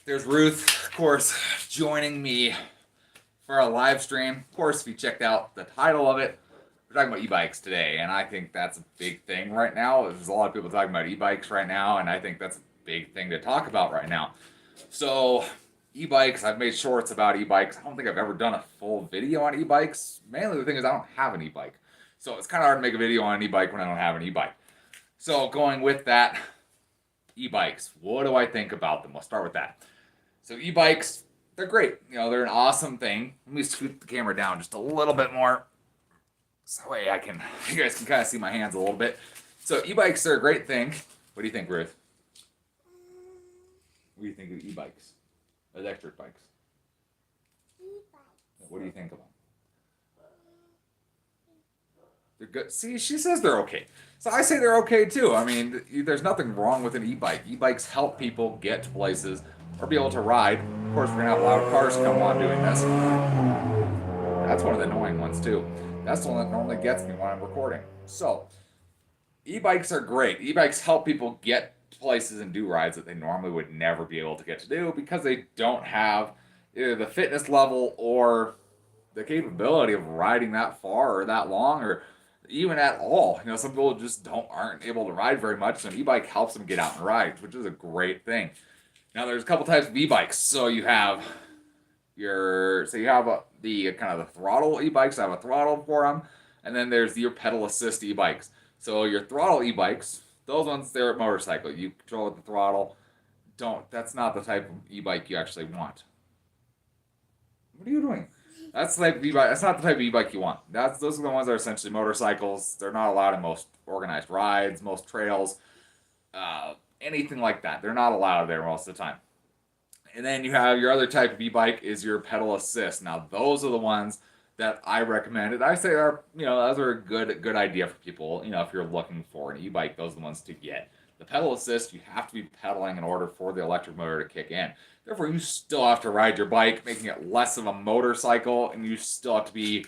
There's Ruth, of course, joining me for a live stream. Of course, if you checked out the title of it, we're talking about e-bikes today, and I think that's a big thing right now. There's a lot of people talking about e-bikes right now, and I think that's a big thing to talk about right now. So, e-bikes, I've made shorts about e-bikes. I don't think I've ever done a full video on e-bikes. Mainly the thing is I don't have an e-bike. So it's kind of hard to make a video on an e-bike when I don't have an e-bike. So going with that, e-bikes, what do I think about them? We'll start with that. So e-bikes, they're great. They're an awesome thing. Let me scoot the camera down just a little bit more. So that way you guys can kind of see my hands a little bit. So e-bikes are a great thing. What do you think, Ruth? What do you think of e-bikes? Electric bikes. What do you think of them? They're good. See, she says they're okay. So I say they're okay too. I mean, there's nothing wrong with an e-bike. E-bikes help people get to places or be able to ride. Of course, we're gonna have loud cars come on doing this. That's one of the annoying ones too. That's the one that normally gets me when I'm recording. So, e-bikes are great. E-bikes help people get to places and do rides that they normally would never be able to get to do because they don't have either the fitness level or the capability of riding that far or that long or even at all. Some people just aren't able to ride very much, so an e-bike helps them get out and ride, which is a great thing. Now there's a couple types of e-bikes. So you have the kind of the throttle e-bikes. I have a throttle for them, and then there's your pedal assist e-bikes. So your throttle e-bikes, those ones, they're a motorcycle. You control with the throttle. That's not the type of e-bike you actually want. What are you doing? That's the type of e-bike. That's not the type of e-bike you want. Those are the ones that are essentially motorcycles. They're not allowed in most organized rides, most trails, anything like that. They're not allowed there most of the time. And then you have your other type of e-bike is your pedal assist. Now those are the ones that I recommended. I say those are a good idea for people. If you're looking for an e-bike, those are the ones to get. The pedal assist, you have to be pedaling in order for the electric motor to kick in. Therefore, you still have to ride your bike, making it less of a motorcycle, and you still have to be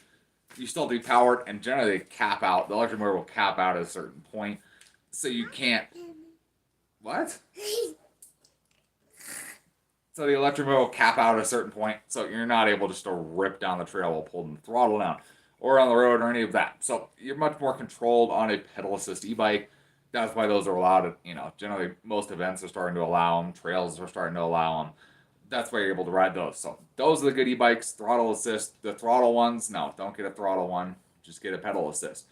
powered, and generally they cap out. The electric motor will cap out at a certain point, so you can't. What? So the electric motor will cap out at a certain point, so you're not able just to rip down the trail while pulling the throttle down, or on the road, or any of that. So you're much more controlled on a pedal assist e-bike. That's why those are allowed. Generally most events are starting to allow them. Trails are starting to allow them. That's why you're able to ride those. So those are the good e-bikes. Throttle assist. The throttle ones, no, don't get a throttle one. Just get a pedal assist.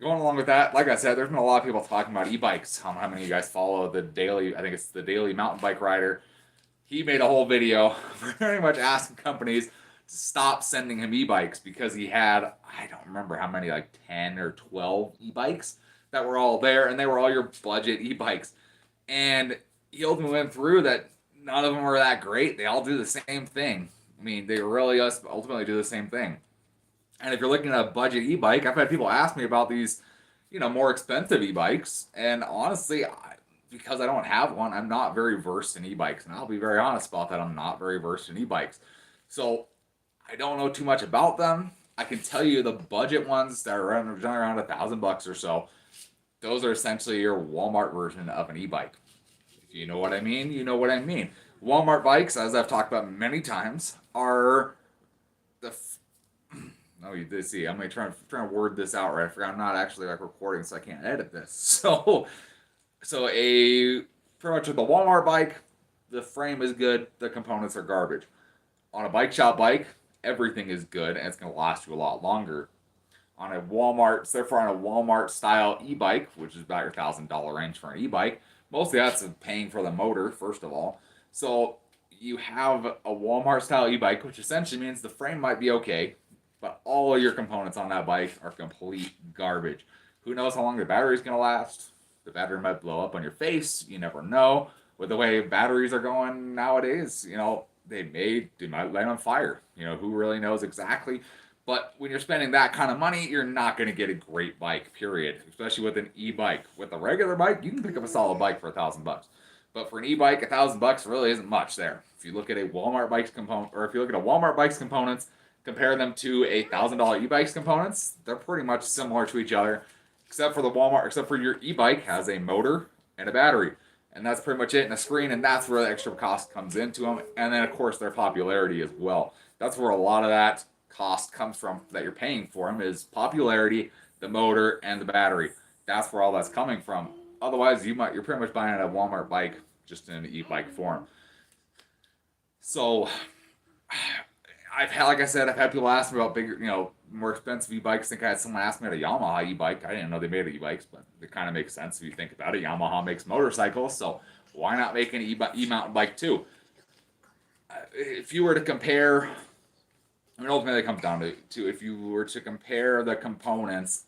Going along with that, like I said, there's been a lot of people talking about e-bikes. How many of you guys follow the daily? I think it's the Daily Mountain Bike Rider. He made a whole video pretty much asking companies to stop sending him e-bikes because he had, I don't remember how many, like 10 or 12 e-bikes that were all there, and they were all your budget e-bikes. And he ultimately went through that none of them were that great. They all do the same thing. I mean, they really ultimately do the same thing. And if you're looking at a budget e-bike, I've had people ask me about these, more expensive e-bikes. And honestly, because I don't have one, I'm not very versed in e-bikes. And I'll be very honest about that. I'm not very versed in e-bikes. So I don't know too much about them. I can tell you the budget ones that are around $1,000 or so. Those are essentially your Walmart version of an e-bike. If you know what I mean, you know what I mean. Walmart bikes, as I've talked about many times, are the. No, you did see. I'm gonna try to word this out right. I forgot I'm not actually recording, so I can't edit this. So pretty much with the Walmart bike, the frame is good. The components are garbage. On a bike shop bike, everything is good, and it's gonna last you a lot longer. On a Walmart style e-bike, which is about your $1,000 range for an e-bike, mostly that's paying for the motor, first of all. So you have a Walmart style e-bike, which essentially means the frame might be okay, but all of your components on that bike are complete garbage. Who knows how long the battery's going to last? The battery might blow up on your face. You never know. With the way batteries are going nowadays, they might light on fire. Who really knows exactly? But when you're spending that kind of money, you're not going to get a great bike, period. Especially with an e-bike. With a regular bike, you can pick up a solid bike for $1,000. But for an e-bike, $1,000 really isn't much there. If you look at a Walmart bike's component, or if you look at a Walmart bike's components, compare them to a $1,000 e-bike's components, they're pretty much similar to each other, except for your e-bike has a motor and a battery. and that's pretty much it, and a screen, and that's where the extra cost comes into them. And then, of course, their popularity as well. That's where a lot of that cost comes from that you're paying for them is popularity, the motor, and the battery. That's where all that's coming from. Otherwise, you're pretty much buying a Walmart bike just in an e-bike form. So I've had, like I said, I've had people ask me about bigger, more expensive e-bikes. I think I had someone ask me about a Yamaha e-bike. I didn't know they made e-bikes, but it kind of makes sense if you think about it. Yamaha makes motorcycles, so why not make an e-mountain bike too? If you were to compare, ultimately it comes down to if you were to compare the components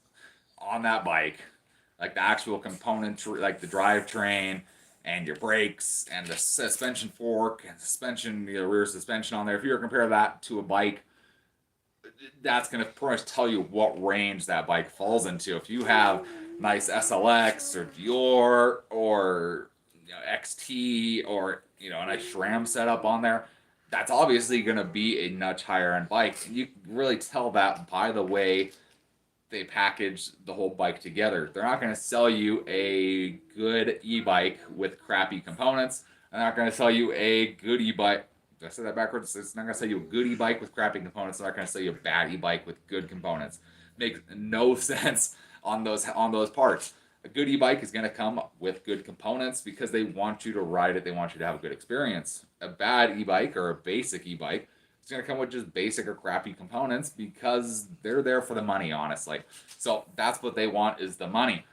on that bike, like the actual componentry, like the drivetrain and your brakes and the suspension fork and suspension, rear suspension on there. If you were to compare that to a bike, that's going to pretty much tell you what range that bike falls into. If you have nice SLX or Dior or XT or a nice SRAM setup on there, that's obviously going to be a much higher end bike. And you can really tell that by the way they package the whole bike together. They're not going to sell you a good e-bike with crappy components. They're not going to sell you a good e-bike. Did I say that backwards? It's not going to sell you a good e-bike with crappy components. They're not going to sell you a bad e-bike with good components. Makes no sense on those parts. A good e-bike is going to come with good components because they want you to ride it. They want you to have a good experience. A bad e-bike or a basic e-bike, it's going to come with just basic or crappy components because they're there for the money, honestly. So that's what they want is the money.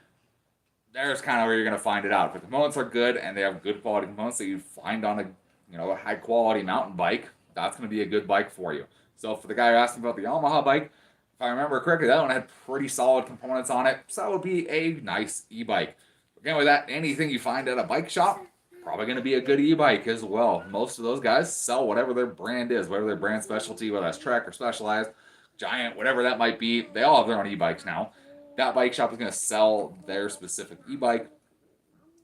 There's kind of where you're going to find it out. If the components are good and they have good quality components that you find on a high quality mountain bike, that's going to be a good bike for you. So for the guy who asked me about the Yamaha bike, if I remember correctly, that one had pretty solid components on it. So that would be a nice e-bike. Again, with that, anything you find at a bike shop, probably going to be a good e-bike as well. Most of those guys sell whatever their brand is, whatever their brand specialty, whether that's Trek or Specialized, Giant, whatever that might be. They all have their own e-bikes now. That bike shop is going to sell their specific e-bike,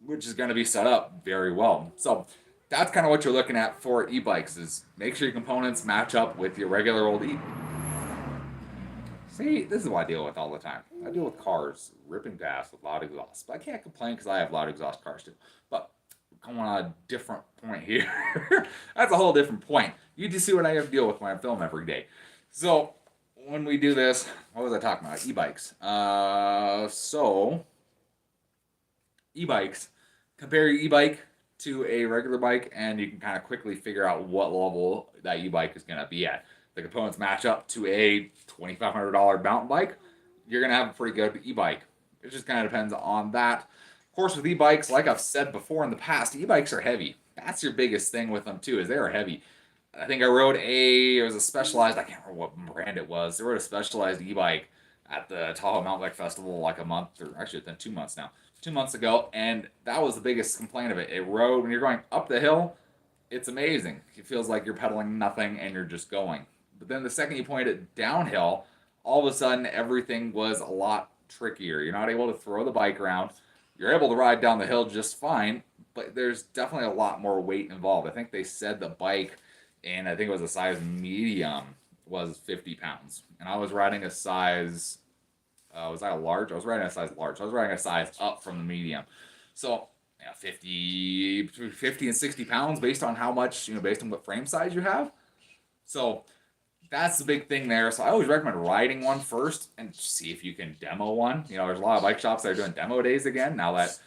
which is going to be set up very well. So that's kind of what you're looking at for e-bikes is make sure your components match up with your regular old See, this is what I deal with all the time. I deal with cars ripping past with loud exhaust. But I can't complain because I have loud exhaust cars too. But going on a different point here. That's a whole different point. You just see what I have to deal with when I film every day. So when we do this, what was I talking about? E-bikes. So e-bikes. Compare your e-bike to a regular bike, and you can kind of quickly figure out what level that e-bike is going to be at. The components match up to a $2,500 mountain bike, you're going to have a pretty good e-bike. It just kind of depends on that. Of course, with e-bikes, like I've said before in the past, e-bikes are heavy. That's your biggest thing with them, too, is they are heavy. I think I rode it was a Specialized, I can't remember what brand it was. They rode a Specialized e-bike at the Tahoe Mountain Bike Festival like a month, or actually it's been 2 months now, 2 months ago, and that was the biggest complaint of it. It rode, when you're going up the hill, it's amazing. It feels like you're pedaling nothing and you're just going. But then the second you point it downhill, all of a sudden everything was a lot trickier. You're not able to throw the bike around. You're able to ride down the hill just fine, but there's definitely a lot more weight involved. I think they said the bike, and I think it was a size medium, was 50 pounds. And I was riding a size, was I a large? I was riding a size large. I was riding a size up from the medium. So, 50 and 60 pounds based on how much, based on what frame size you have. So that's the big thing there. So I always recommend riding one first and see if you can demo one. There's a lot of bike shops that are doing demo days again now that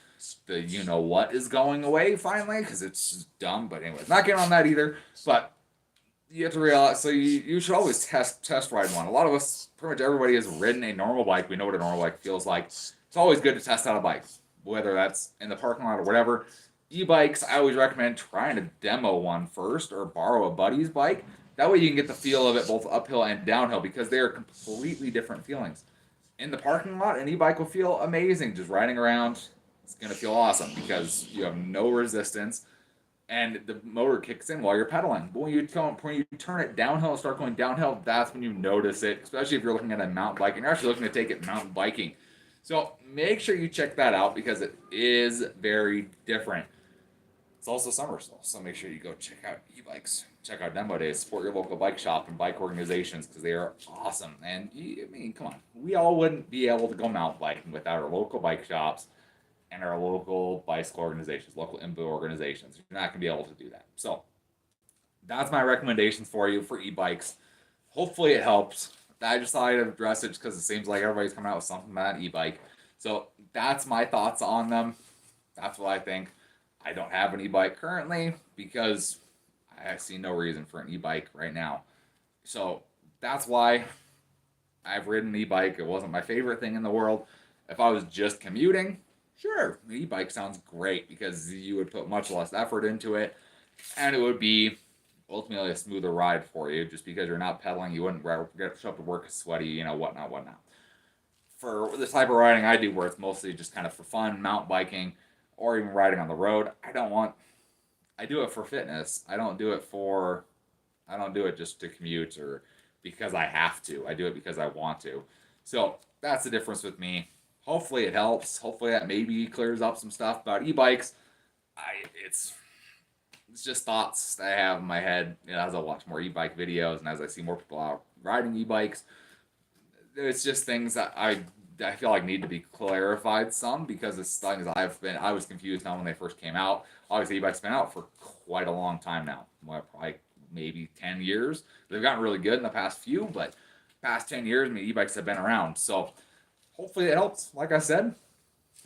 the what is going away finally because it's just dumb. But anyways, not getting on that either. But you have to realize, so you should always test ride one. A lot of us, pretty much everybody has ridden a normal bike. We know what a normal bike feels like. It's always good to test out a bike, whether that's in the parking lot or whatever. E-bikes, I always recommend trying to demo one first or borrow a buddy's bike. That way you can get the feel of it both uphill and downhill because they are completely different feelings. In the parking lot, an e-bike will feel amazing. Just riding around, it's going to feel awesome because you have no resistance and the motor kicks in while you're pedaling. But when you turn it downhill and start going downhill, that's when you notice it, especially if you're looking at a mountain bike and you're actually looking to take it mountain biking. So make sure you check that out because it is very different. It's also summer still, so make sure you go check out e-bikes. Check out demo days. Support your local bike shop and bike organizations because they are awesome. And come on, we all wouldn't be able to go mountain biking without our local bike shops and our local bicycle organizations, local IMBU organizations. You're not going to be able to do that. So that's my recommendations for you for e-bikes. Hopefully it helps. I just thought I'd address it just because it seems like everybody's coming out with something about an e-bike. So that's my thoughts on them. That's what I think. I don't have an e-bike currently because I see no reason for an e-bike right now. So that's why I've ridden an e-bike. It wasn't my favorite thing in the world. If I was just commuting, sure, the e-bike sounds great because you would put much less effort into it and it would be ultimately a smoother ride for you just because you're not pedaling. You wouldn't get show up to work sweaty, whatnot. For the type of riding I do, where it's mostly just kind of for fun, mountain biking, or even riding on the road, I do it for fitness. I don't do it just to commute or because I have to. I do it because I want to. So that's the difference with me. Hopefully it helps. Hopefully that maybe clears up some stuff about e-bikes. It's just thoughts that I have in my head, as I watch more e-bike videos and as I see more people out riding e-bikes. It's just things that I feel like need to be clarified some because it's things I was confused on when they first came out. Obviously, e-bikes been out for quite a long time now, probably maybe 10 years. They've gotten really good in the past few, but past 10 years, e-bikes have been around. So hopefully it helps. Like I said,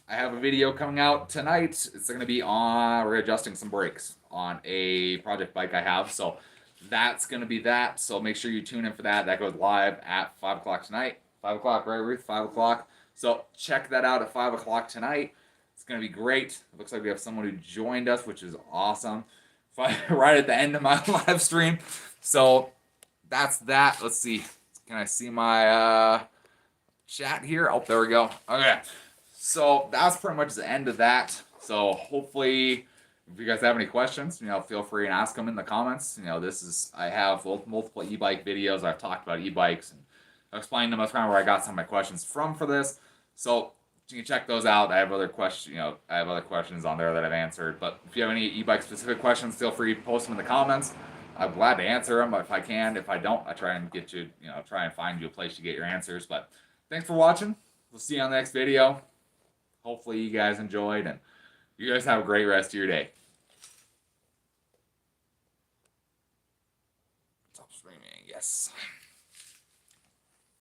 I have a video coming out tonight. It's going to be we're adjusting some brakes on a project bike I have. So that's going to be that. So make sure you tune in for that. That goes live at 5 o'clock tonight. 5 o'clock, right, Ruth? 5 o'clock. So check that out at 5 o'clock tonight. It's going to be great. It looks like we have someone who joined us, which is awesome. Right at the end of my live stream. So that's that. Let's see. Can I see my chat here? Oh, there we go. Okay. So that's pretty much the end of that. So hopefully, if you guys have any questions, feel free and ask them in the comments. I have multiple e-bike videos. I've talked about e-bikes and I've explained them. That's kind of where I got some of my questions from for this. So you can check those out. I have other questions. I have other questions on there that I've answered. But if you have any e-bike specific questions, feel free to post them in the comments. I'm glad to answer them if I can. If I don't, I try and get you. Try and find you a place to get your answers. But thanks for watching. We'll see you on the next video. Hopefully you guys enjoyed, and you guys have a great rest of your day. Stop streaming, yes.